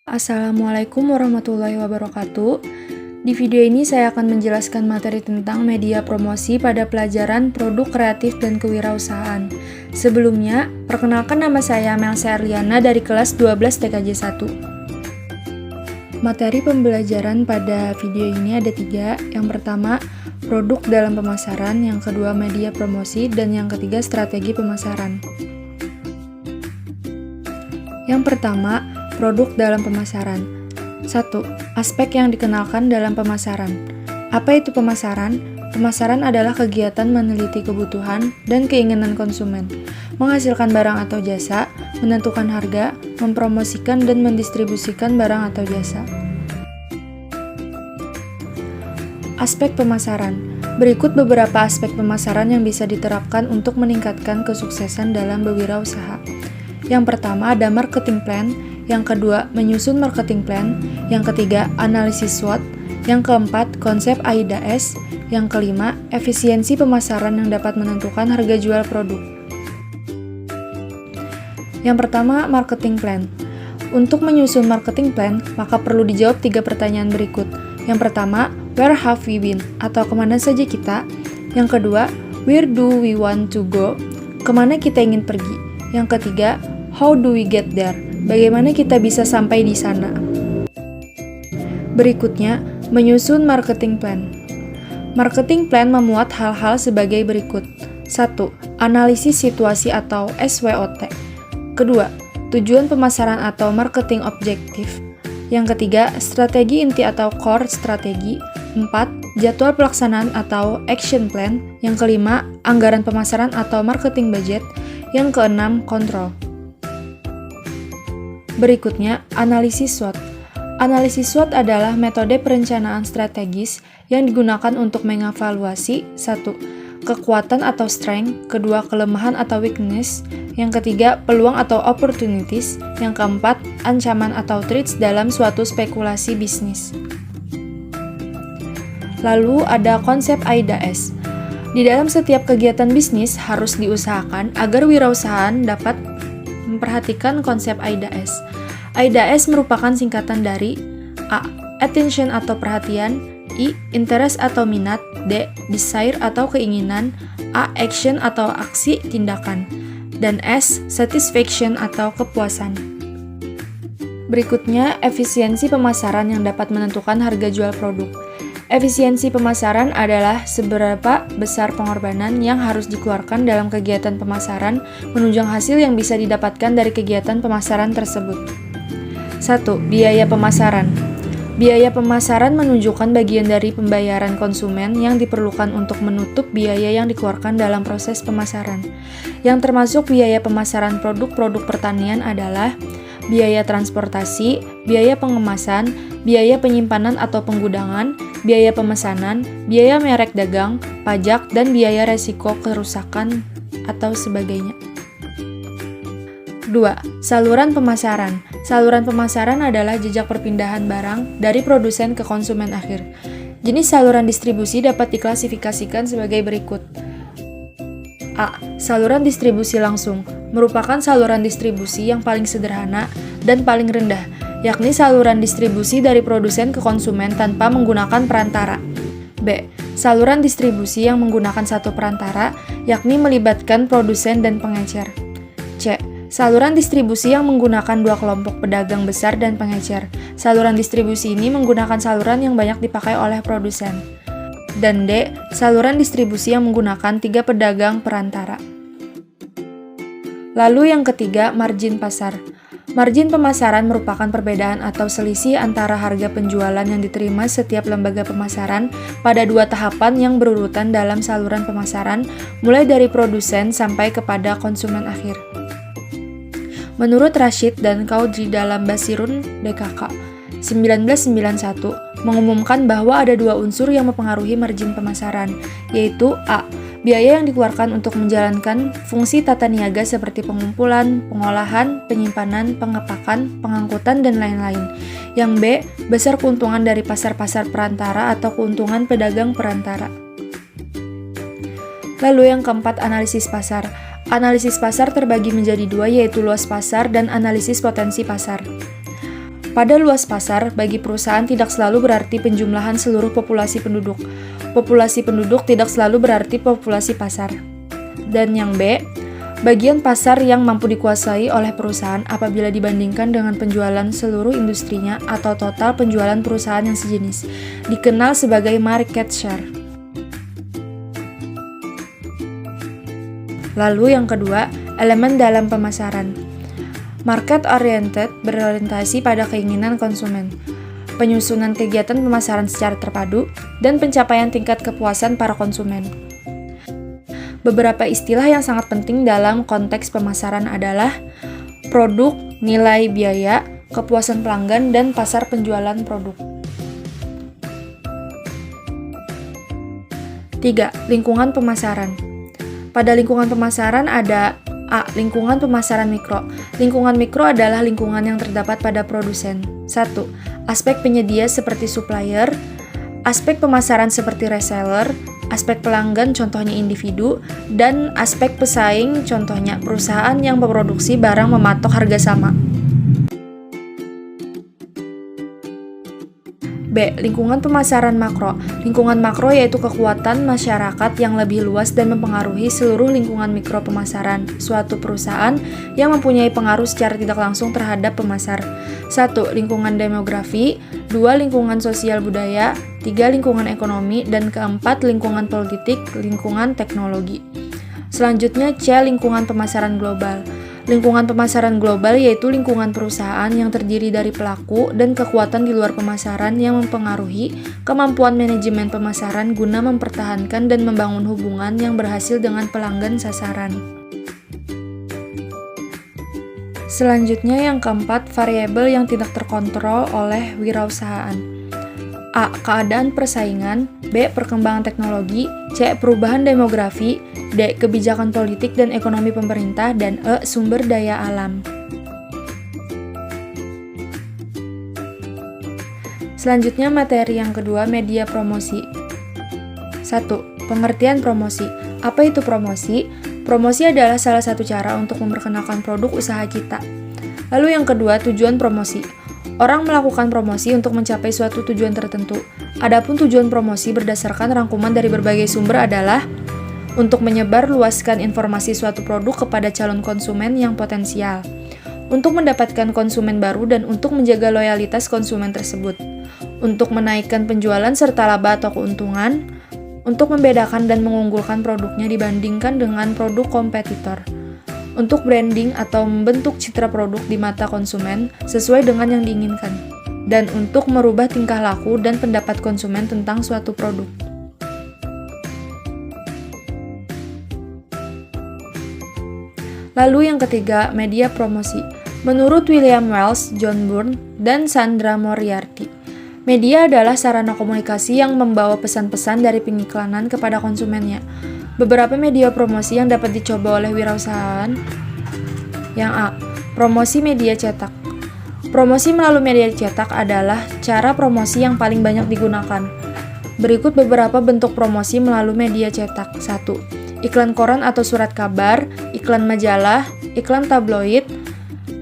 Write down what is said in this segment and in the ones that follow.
Assalamualaikum warahmatullahi wabarakatuh. Di video ini saya akan menjelaskan materi tentang media promosi pada pelajaran produk kreatif dan kewirausahaan. Sebelumnya, perkenalkan nama saya Melsa Erliana dari kelas 12 TKJ 1. Materi pembelajaran pada video ini ada 3. Yang pertama, produk dalam pemasaran, yang kedua media promosi, dan yang ketiga strategi pemasaran. Yang pertama, produk dalam pemasaran. 1. Aspek yang dikenalkan dalam pemasaran. Apa itu pemasaran? Pemasaran adalah kegiatan meneliti kebutuhan dan keinginan konsumen, menghasilkan barang atau jasa, menentukan harga, mempromosikan dan mendistribusikan barang atau jasa. Aspek pemasaran. Berikut beberapa aspek pemasaran yang bisa diterapkan untuk meningkatkan kesuksesan dalam berwirausaha. Yang pertama ada marketing plan, yang kedua menyusun marketing plan, yang ketiga analisis SWOT, yang keempat konsep AIDA-S, yang kelima efisiensi pemasaran yang dapat menentukan harga jual produk. Yang pertama marketing plan. Untuk menyusun marketing plan, maka perlu dijawab 3 pertanyaan berikut. Yang pertama, where have we been? Atau kemana saja kita? Yang kedua, where do we want to go? Kemana kita ingin pergi? Yang ketiga, how do we get there? Bagaimana kita bisa sampai di sana? Berikutnya, menyusun marketing plan. Marketing plan memuat hal-hal sebagai berikut. 1. Analisis situasi atau SWOT. Kedua, tujuan pemasaran atau marketing objektif. Yang ketiga, strategi inti atau core strategi. 4. Jadwal pelaksanaan atau action plan. Yang kelima, anggaran pemasaran atau marketing budget. Yang keenam, kontrol. Berikutnya, analisis SWOT. Analisis SWOT adalah metode perencanaan strategis yang digunakan untuk mengevaluasi 1. Kekuatan atau strength, kedua kelemahan atau weakness, yang ketiga peluang atau opportunities, yang keempat ancaman atau threats dalam suatu spekulasi bisnis. Lalu ada konsep AIDA-S. Di dalam setiap kegiatan bisnis harus diusahakan agar wirausahaan dapat memperhatikan konsep AIDA-S. AIDA-S merupakan singkatan dari A. Attention atau perhatian, I. Interest atau minat, D. Desire atau keinginan, A. Action atau aksi tindakan, dan S. Satisfaction atau kepuasan. Berikutnya, efisiensi pemasaran yang dapat menentukan harga jual produk. Efisiensi pemasaran adalah seberapa besar pengorbanan yang harus dikeluarkan dalam kegiatan pemasaran menunjang hasil yang bisa didapatkan dari kegiatan pemasaran tersebut. 1. Biaya pemasaran. Biaya pemasaran menunjukkan bagian dari pembayaran konsumen yang diperlukan untuk menutup biaya yang dikeluarkan dalam proses pemasaran. Yang termasuk biaya pemasaran produk-produk pertanian adalah biaya transportasi, biaya pengemasan, biaya penyimpanan atau penggudangan, biaya pemesanan, biaya merek dagang, pajak, dan biaya resiko kerusakan atau sebagainya. 2. Saluran pemasaran. Saluran pemasaran adalah jejak perpindahan barang dari produsen ke konsumen akhir. Jenis saluran distribusi dapat diklasifikasikan sebagai berikut. A. Saluran distribusi langsung merupakan saluran distribusi yang paling sederhana dan paling rendah, yakni saluran distribusi dari produsen ke konsumen tanpa menggunakan perantara. B. Saluran distribusi yang menggunakan satu perantara, yakni melibatkan produsen dan pengecer. C. Saluran distribusi yang menggunakan 2 kelompok pedagang besar dan pengecer. Saluran distribusi ini menggunakan saluran yang banyak dipakai oleh produsen. Dan D. Saluran distribusi yang menggunakan 3 pedagang perantara. Lalu yang ketiga, margin pasar. Margin pemasaran merupakan perbedaan atau selisih antara harga penjualan yang diterima setiap lembaga pemasaran pada 2 tahapan yang berurutan dalam saluran pemasaran, mulai dari produsen sampai kepada konsumen akhir. Menurut Rashid dan Qaudry dalam Basirun DKK 1991, mengumumkan bahwa ada 2 unsur yang mempengaruhi margin pemasaran, yaitu A. Biaya yang dikeluarkan untuk menjalankan fungsi tata niaga seperti pengumpulan, pengolahan, penyimpanan, pengepakan, pengangkutan, dan lain-lain. Yang B. Besar keuntungan dari pasar-pasar perantara atau keuntungan pedagang perantara. Lalu yang keempat, analisis pasar. Analisis pasar terbagi menjadi 2, yaitu luas pasar dan analisis potensi pasar. Pada luas pasar, bagi perusahaan tidak selalu berarti penjumlahan seluruh populasi penduduk. Populasi penduduk tidak selalu berarti populasi pasar. Dan yang B, bagian pasar yang mampu dikuasai oleh perusahaan apabila dibandingkan dengan penjualan seluruh industrinya atau total penjualan perusahaan yang sejenis, dikenal sebagai market share. Lalu yang kedua, elemen dalam pemasaran. Market-oriented berorientasi pada keinginan konsumen, penyusunan kegiatan pemasaran secara terpadu, dan pencapaian tingkat kepuasan para konsumen. Beberapa istilah yang sangat penting dalam konteks pemasaran adalah produk, nilai biaya, kepuasan pelanggan, dan pasar penjualan produk. 3. Lingkungan pemasaran. Pada lingkungan pemasaran ada A. Lingkungan pemasaran mikro. Lingkungan mikro adalah lingkungan yang terdapat pada produsen. 1. Aspek penyedia seperti supplier, aspek pemasaran seperti reseller, aspek pelanggan contohnya individu, dan aspek pesaing contohnya perusahaan yang memproduksi barang mematok harga sama. B. Lingkungan pemasaran makro. Lingkungan makro yaitu kekuatan masyarakat yang lebih luas dan mempengaruhi seluruh lingkungan mikro pemasaran suatu perusahaan yang mempunyai pengaruh secara tidak langsung terhadap pemasar. 1. Lingkungan demografi, 2. Lingkungan sosial budaya, 3. Lingkungan ekonomi, dan keempat lingkungan politik, lingkungan teknologi. Selanjutnya C. Lingkungan pemasaran global. Lingkungan pemasaran global yaitu lingkungan perusahaan yang terdiri dari pelaku dan kekuatan di luar pemasaran yang mempengaruhi kemampuan manajemen pemasaran guna mempertahankan dan membangun hubungan yang berhasil dengan pelanggan sasaran. Selanjutnya yang keempat, variabel yang tidak terkontrol oleh wirausahaan. A. Keadaan persaingan, B. Perkembangan teknologi, C. Perubahan demografi, D. Kebijakan politik dan ekonomi pemerintah, dan E. Sumber daya alam. Selanjutnya materi yang kedua, media promosi. 1. Pengertian promosi. Apa itu promosi? Promosi adalah salah satu cara untuk memperkenalkan produk usaha kita. Lalu yang kedua, tujuan promosi. Orang melakukan promosi untuk mencapai suatu tujuan tertentu. Adapun tujuan promosi berdasarkan rangkuman dari berbagai sumber adalah untuk menyebar luaskan informasi suatu produk kepada calon konsumen yang potensial, untuk mendapatkan konsumen baru dan untuk menjaga loyalitas konsumen tersebut, untuk menaikkan penjualan serta laba atau keuntungan, untuk membedakan dan mengunggulkan produknya dibandingkan dengan produk kompetitor, untuk branding atau membentuk citra produk di mata konsumen sesuai dengan yang diinginkan, dan untuk merubah tingkah laku dan pendapat konsumen tentang suatu produk. Lalu yang ketiga, media promosi. Menurut William Wells, John Byrne, dan Sandra Moriarty, media adalah sarana komunikasi yang membawa pesan-pesan dari pengiklanan kepada konsumennya. Beberapa media promosi yang dapat dicoba oleh wirausahaan. Yang A. Promosi media cetak. Promosi melalui media cetak adalah cara promosi yang paling banyak digunakan. Berikut beberapa bentuk promosi melalui media cetak. 1. Iklan koran atau surat kabar, iklan majalah, iklan tabloid,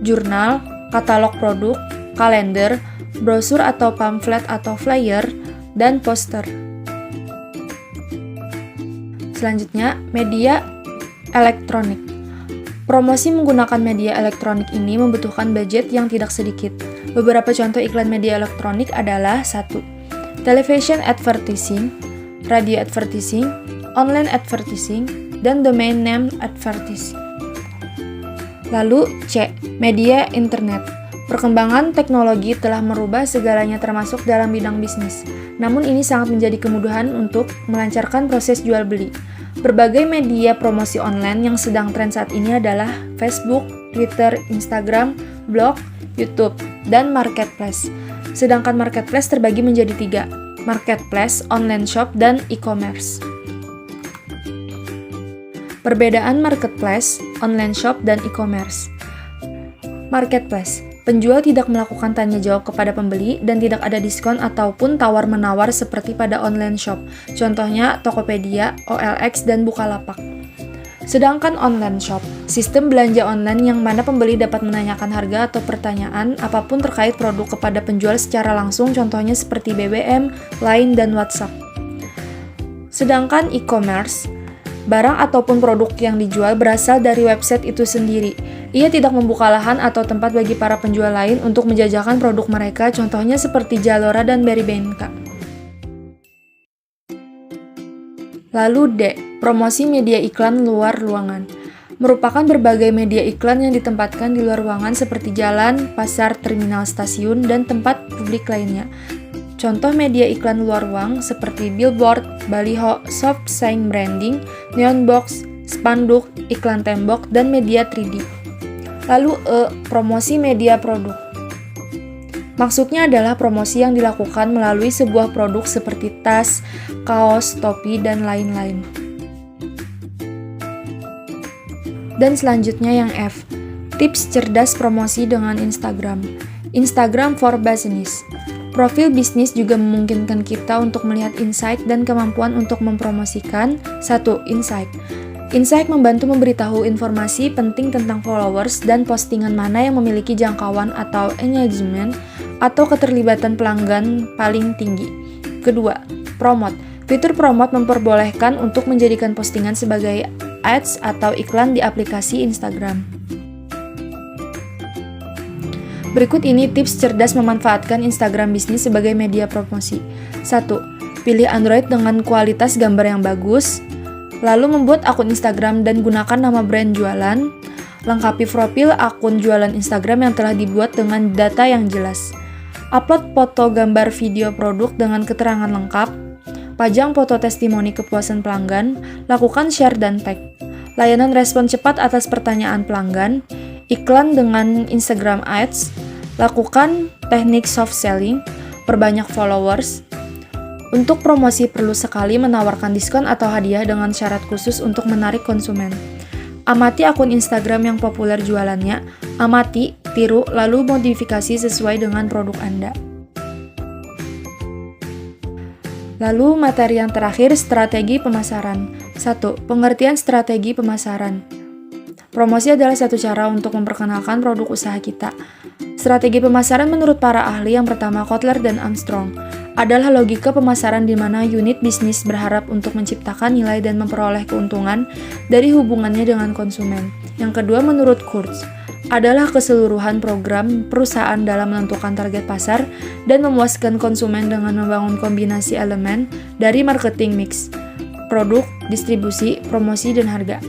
jurnal, katalog produk, kalender, brosur atau pamflet atau flyer, dan poster. Selanjutnya, media elektronik. Promosi menggunakan media elektronik ini membutuhkan budget yang tidak sedikit. Beberapa contoh iklan media elektronik adalah 1. Television advertising, radio advertising, online advertising, dan domain name advertising. Lalu C. Media internet. Perkembangan teknologi telah merubah segalanya termasuk dalam bidang bisnis. Namun ini sangat menjadi kemudahan untuk melancarkan proses jual beli. Berbagai media promosi online yang sedang tren saat ini adalah Facebook, Twitter, Instagram, blog, YouTube, dan marketplace. Sedangkan marketplace terbagi menjadi 3, marketplace, online shop, dan e-commerce. Perbedaan marketplace, online shop, dan e-commerce. Marketplace. Penjual tidak melakukan tanya jawab kepada pembeli dan tidak ada diskon ataupun tawar-menawar seperti pada online shop. Contohnya Tokopedia, OLX, dan Bukalapak. Sedangkan online shop, sistem belanja online yang mana pembeli dapat menanyakan harga atau pertanyaan apapun terkait produk kepada penjual secara langsung, contohnya seperti BBM, Line, dan WhatsApp. Sedangkan e-commerce, barang ataupun produk yang dijual berasal dari website itu sendiri. Ia tidak membuka lahan atau tempat bagi para penjual lain untuk menjajakan produk mereka, contohnya seperti Zalora dan Berrybenka. Lalu D, promosi media iklan luar ruangan. Merupakan berbagai media iklan yang ditempatkan di luar ruangan seperti jalan, pasar, terminal stasiun, dan tempat publik lainnya. Contoh media iklan luar ruang seperti billboard, baliho, soft sign branding, neon box, spanduk, iklan tembok, dan media 3D. Lalu E, promosi media produk. Maksudnya adalah promosi yang dilakukan melalui sebuah produk seperti tas, kaos, topi, dan lain-lain. Dan selanjutnya yang F, tips cerdas promosi dengan Instagram. Instagram for Business. Profil bisnis juga memungkinkan kita untuk melihat insight dan kemampuan untuk mempromosikan. 1. Insight. Insight membantu memberitahu informasi penting tentang followers dan postingan mana yang memiliki jangkauan atau engagement atau keterlibatan pelanggan paling tinggi. Kedua, promote. Fitur promote memperbolehkan untuk menjadikan postingan sebagai ads atau iklan di aplikasi Instagram. Berikut ini tips cerdas memanfaatkan Instagram bisnis sebagai media promosi. 1. Pilih Android dengan kualitas gambar yang bagus. Lalu membuat akun Instagram dan gunakan nama brand jualan. Lengkapi profil akun jualan Instagram yang telah dibuat dengan data yang jelas. Upload foto, gambar, video produk dengan keterangan lengkap. Pajang foto testimoni kepuasan pelanggan. Lakukan share dan tag. Layanan respon cepat atas pertanyaan pelanggan. Iklan dengan Instagram Ads. Lakukan teknik soft selling. Perbanyak followers. Untuk promosi perlu sekali menawarkan diskon atau hadiah dengan syarat khusus untuk menarik konsumen. Amati akun Instagram yang populer jualannya, amati, tiru, lalu modifikasi sesuai dengan produk Anda. Lalu materi yang terakhir, strategi pemasaran. 1. Pengertian strategi pemasaran. Promosi adalah satu cara untuk memperkenalkan produk usaha kita. Strategi pemasaran menurut para ahli yang pertama, Kotler dan Armstrong, adalah logika pemasaran di mana unit bisnis berharap untuk menciptakan nilai dan memperoleh keuntungan dari hubungannya dengan konsumen. Yang kedua, menurut Kurtz, adalah keseluruhan program perusahaan dalam menentukan target pasar dan memuaskan konsumen dengan membangun kombinasi elemen dari marketing mix, produk, distribusi, promosi, dan harga.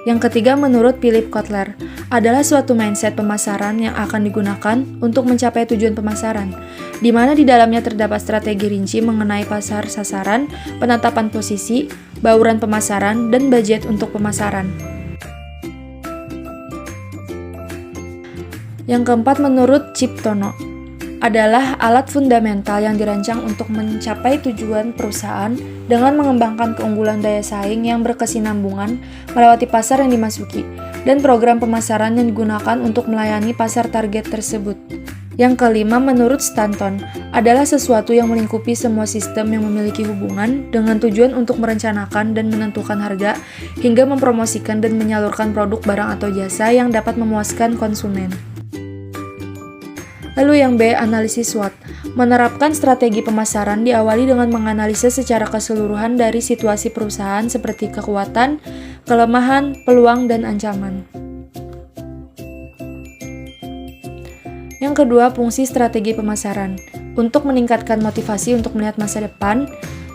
Yang ketiga, menurut Philip Kotler, adalah suatu mindset pemasaran yang akan digunakan untuk mencapai tujuan pemasaran, di mana di dalamnya terdapat strategi rinci mengenai pasar sasaran, penetapan posisi, bauran pemasaran, dan budget untuk pemasaran. Yang keempat, menurut Chip Tono, adalah alat fundamental yang dirancang untuk mencapai tujuan perusahaan dengan mengembangkan keunggulan daya saing yang berkesinambungan melewati pasar yang dimasuki, dan program pemasaran yang digunakan untuk melayani pasar target tersebut. Yang kelima, menurut Stanton, adalah sesuatu yang melingkupi semua sistem yang memiliki hubungan dengan tujuan untuk merencanakan dan menentukan harga hingga mempromosikan dan menyalurkan produk, barang, atau jasa yang dapat memuaskan konsumen. Lalu yang B, analisis SWOT. Menerapkan strategi pemasaran diawali dengan menganalisis secara keseluruhan dari situasi perusahaan seperti kekuatan, kelemahan, peluang, dan ancaman. Yang kedua, fungsi strategi pemasaran. Untuk meningkatkan motivasi untuk melihat masa depan.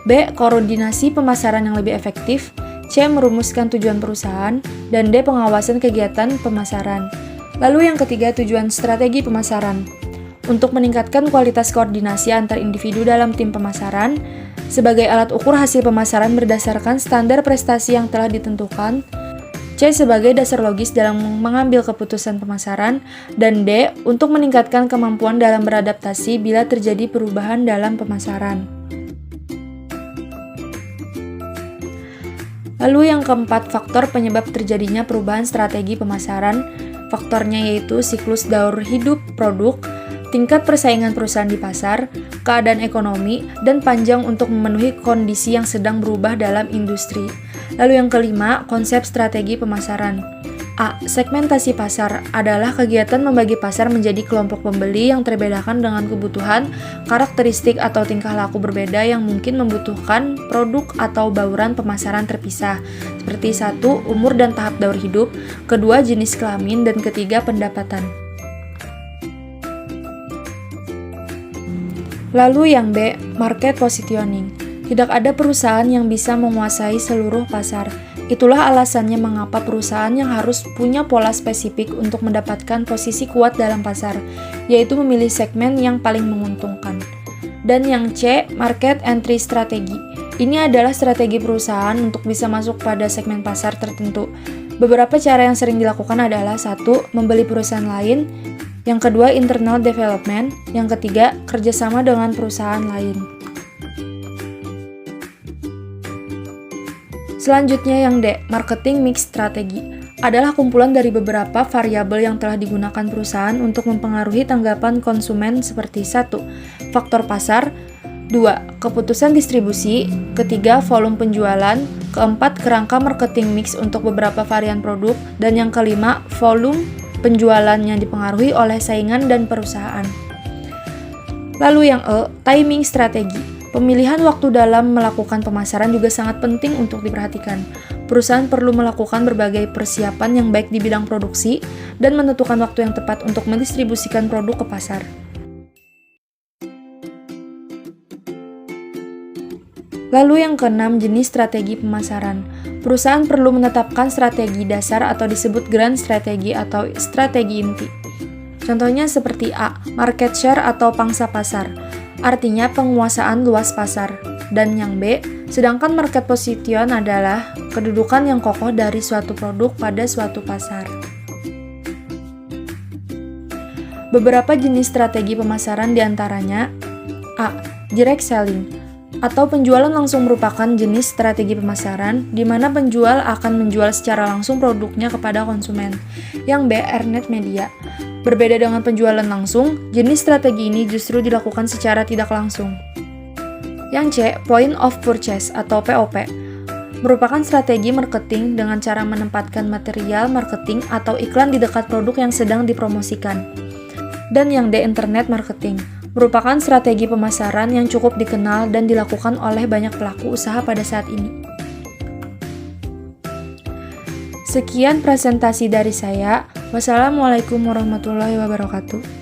B, koordinasi pemasaran yang lebih efektif. C, merumuskan tujuan perusahaan. Dan D, pengawasan kegiatan pemasaran. Lalu yang ketiga, tujuan strategi pemasaran. Untuk meningkatkan kualitas koordinasi antar individu dalam tim pemasaran, sebagai alat ukur hasil pemasaran berdasarkan standar prestasi yang telah ditentukan. C, sebagai dasar logis dalam mengambil keputusan pemasaran. Dan D, untuk meningkatkan kemampuan dalam beradaptasi bila terjadi perubahan dalam pemasaran. Lalu yang keempat, faktor penyebab terjadinya perubahan strategi pemasaran. Faktornya yaitu siklus daur hidup produk, tingkat persaingan perusahaan di pasar, keadaan ekonomi, dan panjang untuk memenuhi kondisi yang sedang berubah dalam industri. Lalu yang kelima, konsep strategi pemasaran. A. Segmentasi pasar adalah kegiatan membagi pasar menjadi kelompok pembeli yang terbedakan dengan kebutuhan, karakteristik atau tingkah laku berbeda yang mungkin membutuhkan produk atau bauran pemasaran terpisah. Seperti 1. Umur dan tahap daur hidup, kedua jenis kelamin, dan ketiga pendapatan. Lalu yang B, market positioning. Tidak ada perusahaan yang bisa menguasai seluruh pasar. Itulah alasannya mengapa perusahaan yang harus punya pola spesifik untuk mendapatkan posisi kuat dalam pasar, yaitu memilih segmen yang paling menguntungkan. Dan yang C, market entry strategi. Ini adalah strategi perusahaan untuk bisa masuk pada segmen pasar tertentu. Beberapa cara yang sering dilakukan adalah 1. Membeli perusahaan lain, yang kedua internal development, yang ketiga kerjasama dengan perusahaan lain. Selanjutnya yang D, marketing mix strategi, adalah kumpulan dari beberapa variabel yang telah digunakan perusahaan untuk mempengaruhi tanggapan konsumen seperti 1. Faktor pasar, 2. Keputusan distribusi, ketiga volume penjualan, keempat kerangka marketing mix untuk beberapa varian produk, dan yang kelima volume penjualan yang dipengaruhi oleh saingan dan perusahaan. Lalu yang E, timing strategi. Pemilihan waktu dalam melakukan pemasaran juga sangat penting untuk diperhatikan. Perusahaan perlu melakukan berbagai persiapan yang baik di bidang produksi dan menentukan waktu yang tepat untuk mendistribusikan produk ke pasar. Lalu yang keenam, jenis strategi pemasaran. Perusahaan perlu menetapkan strategi dasar atau disebut grand strategi atau strategi inti. Contohnya seperti A, market share atau pangsa pasar, artinya penguasaan luas pasar. Dan yang B, sedangkan market position adalah kedudukan yang kokoh dari suatu produk pada suatu pasar. Beberapa jenis strategi pemasaran diantaranya A, direct selling, atau penjualan langsung merupakan jenis strategi pemasaran di mana penjual akan menjual secara langsung produknya kepada konsumen. Yang B, earned media. Berbeda dengan penjualan langsung, jenis strategi ini justru dilakukan secara tidak langsung. Yang C, point of purchase atau POP, merupakan strategi marketing dengan cara menempatkan material marketing atau iklan di dekat produk yang sedang dipromosikan. Dan yang D, internet marketing, merupakan strategi pemasaran yang cukup dikenal dan dilakukan oleh banyak pelaku usaha pada saat ini. Sekian presentasi dari saya. Wassalamualaikum warahmatullahi wabarakatuh.